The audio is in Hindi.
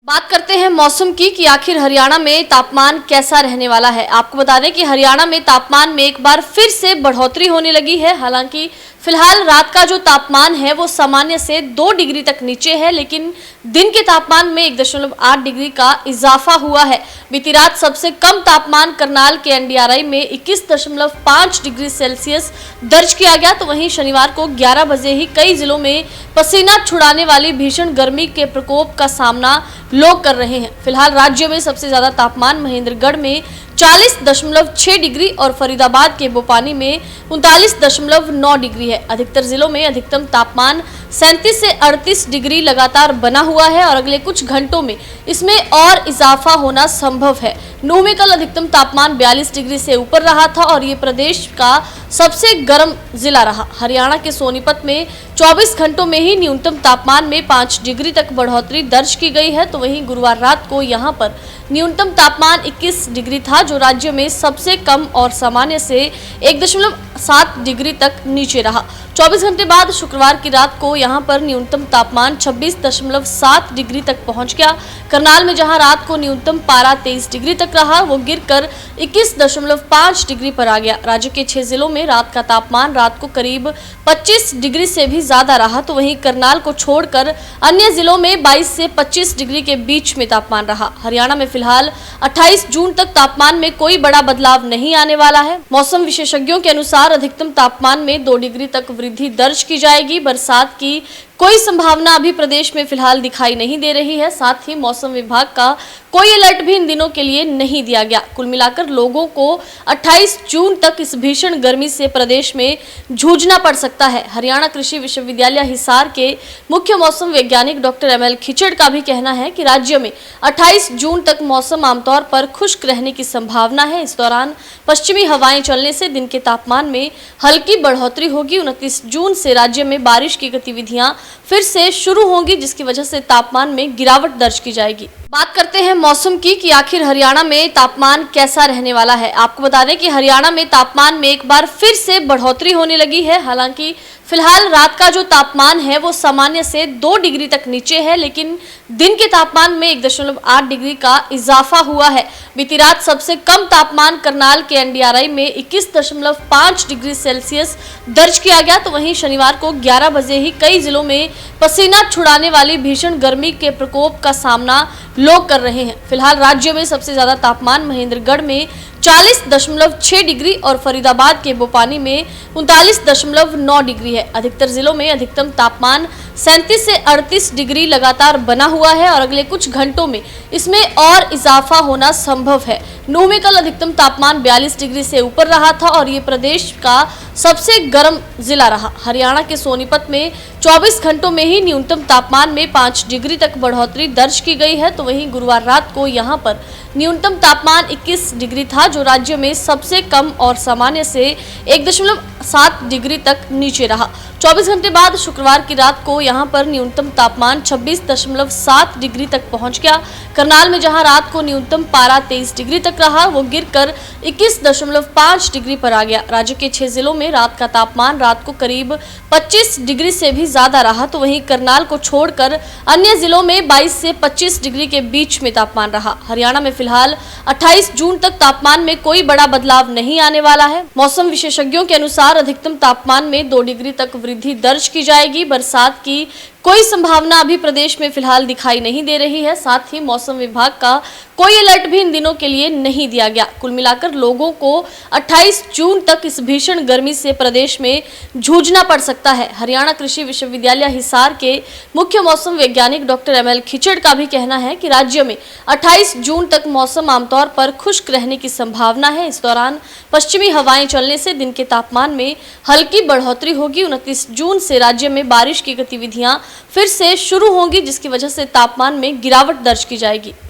बात करते हैं मौसम की कि आखिर हरियाणा में तापमान कैसा रहने वाला है। आपको बता दें कि हरियाणा में तापमान में एक बार फिर से बढ़ोतरी होने लगी है। हालांकि फिलहाल रात का जो तापमान है वो सामान्य से 2 डिग्री तक नीचे है, लेकिन दिन के तापमान में 1.8 डिग्री का इजाफा हुआ है। बीती रात सबसे कम तापमान करनाल के एनडीआरआई में 21.5 डिग्री सेल्सियस दर्ज किया गया, तो वहीं शनिवार को 11 बजे ही कई जिलों में पसीना छुड़ाने वाली भीषण गर्मी के प्रकोप का सामना लोग कर रहे हैं। फिलहाल राज्य में सबसे ज्यादा तापमान महेंद्रगढ़ में 40.6 डिग्री और फरीदाबाद के बोपानी में 39.9 डिग्री है। अधिकतर जिलों में अधिकतम तापमान 37 से 38 डिग्री लगातार बना हुआ है और अगले कुछ घंटों में इसमें और इजाफा होना संभव है। नूंह में कल अधिकतम तापमान 42 डिग्री से ऊपर रहा था और ये प्रदेश का सबसे गर्म जिला रहा। हरियाणा के सोनीपत में 24 घंटों में ही न्यूनतम तापमान में 5 डिग्री तक बढ़ोतरी दर्ज की गई है, तो वहीं गुरुवार रात को यहां पर न्यूनतम तापमान 21 डिग्री था, जो राज्य में सबसे कम और सामान्य से 1.7 डिग्री तक नीचे रहा। 24 घंटे बाद शुक्रवार की रात को यहां पर न्यूनतम तापमान 26.7 डिग्री तक पहुंच गया। करनाल में जहां रात को न्यूनतम पारा 23 डिग्री तक रहा, वो गिरकर 21.5 डिग्री पर आ गया। राज्य के 6 जिलों में रात का तापमान रात को करीब 25 डिग्री से भी ज्यादा रहा, तो वहीं करनाल को छोड़कर अन्य जिलों में 22 से 25 डिग्री के बीच में तापमान रहा। हरियाणा में फिलहाल 28 जून तक तापमान में कोई बड़ा बदलाव नहीं आने वाला है। मौसम विशेषज्ञों के अनुसार अधिकतम तापमान में 2 डिग्री तक वृद्धि दर्ज की जाएगी। बरसात की कोई संभावना अभी प्रदेश में फिलहाल दिखाई नहीं दे रही है। साथ ही मौसम विभाग का कोई अलर्ट भी इन दिनों के लिए नहीं दिया गया। कुल मिलाकर लोगों को 28 जून तक इस भीषण गर्मी से प्रदेश में जूझना पड़ सकता है। हरियाणा कृषि विश्वविद्यालय हिसार के मुख्य मौसम वैज्ञानिक डॉक्टर एमएल खिचड़ का भी कहना है कि राज्य में 28 जून तक मौसम आमतौर पर खुश्क रहने की संभावना है। इस दौरान पश्चिमी हवाएं चलने से दिन के तापमान में हल्की बढ़ोतरी होगी। 29 जून से राज्य में बारिश की गतिविधियां फिर से शुरू होंगी, जिसकी वजह से तापमान में गिरावट दर्ज की जाएगी। बात करते हैं मौसम की कि आखिर हरियाणा में तापमान कैसा रहने वाला है। आपको बता दें कि हरियाणा में तापमान में एक बार फिर से बढ़ोतरी होने लगी है। हालांकि फिलहाल रात का जो तापमान है वो सामान्य से 2 डिग्री तक नीचे है, लेकिन दिन के तापमान में 1.8 डिग्री का इजाफा हुआ है। बीती रात सबसे कम तापमान करनाल के एनडीआरआई में 21.5 डिग्री सेल्सियस दर्ज किया गया, तो वहीं शनिवार को 11 बजे ही कई जिलों में पसीना छुड़ाने वाली भीषण गर्मी के प्रकोप का सामना लोग कर रहे हैं। फिलहाल राज्य में सबसे ज्यादा तापमान महेंद्रगढ़ में 40.6 डिग्री और फरीदाबाद के बोपानी में 39.9 डिग्री है। अधिकतर जिलों में अधिकतम तापमान 37 से 38 डिग्री लगातार बना हुआ है और अगले कुछ घंटों में इसमें और इजाफा होना संभव है। नूंह में कल अधिकतम तापमान 42 डिग्री से ऊपर रहा था और ये प्रदेश का सबसे गर्म जिला रहा। हरियाणा के सोनीपत में 24 घंटों में ही न्यूनतम तापमान में 5 डिग्री तक बढ़ोतरी दर्ज की गई है, तो वहीं गुरुवार रात को यहां पर न्यूनतम तापमान 21 डिग्री था, जो राज्य में सबसे कम और सामान्य से 1.7 डिग्री तक नीचे रहा। 24 घंटे बाद शुक्रवार की रात को यहां पर न्यूनतम तापमान 26.7 डिग्री तक पहुंच गया। करनाल में जहां रात को न्यूनतम पारा 23 डिग्री तक रहा, वो गिरकर 21.5 डिग्री पर आ गया। राज्य के 6 जिलों में रात का तापमान रात को करीब 25 डिग्री से भी ज्यादा रहा, तो वहीं करनाल को छोड़कर अन्य जिलों में 22 से 25 डिग्री के बीच में तापमान रहा। हरियाणा में फिलहाल 28 जून तक तापमान में कोई बड़ा बदलाव नहीं आने वाला है। मौसम विशेषज्ञों के अनुसार अधिकतम तापमान में 2 डिग्री तक वृद्धि दर्ज की जाएगी। बरसात की कोई संभावना अभी प्रदेश में फिलहाल दिखाई नहीं दे रही है। साथ ही मौसम विभाग का कोई अलर्ट भी इन दिनों के लिए नहीं दिया गया। कुल मिलाकर लोगों को 28 जून तक इस भीषण गर्मी से प्रदेश में जूझना पड़ सकता है। हरियाणा कृषि विश्वविद्यालय हिसार के मुख्य मौसम वैज्ञानिक डॉक्टर एमएल खिचड़ का भी कहना है कि राज्य में 28 जून तक मौसम आमतौर पर खुश्क रहने की संभावना है। इस दौरान पश्चिमी हवाएं चलने से दिन के तापमान में हल्की बढ़ोतरी होगी। 29 जून से राज्य में बारिश की गतिविधियां फिर से शुरू होंगी, जिसकी वजह से तापमान में गिरावट दर्ज की जाएगी।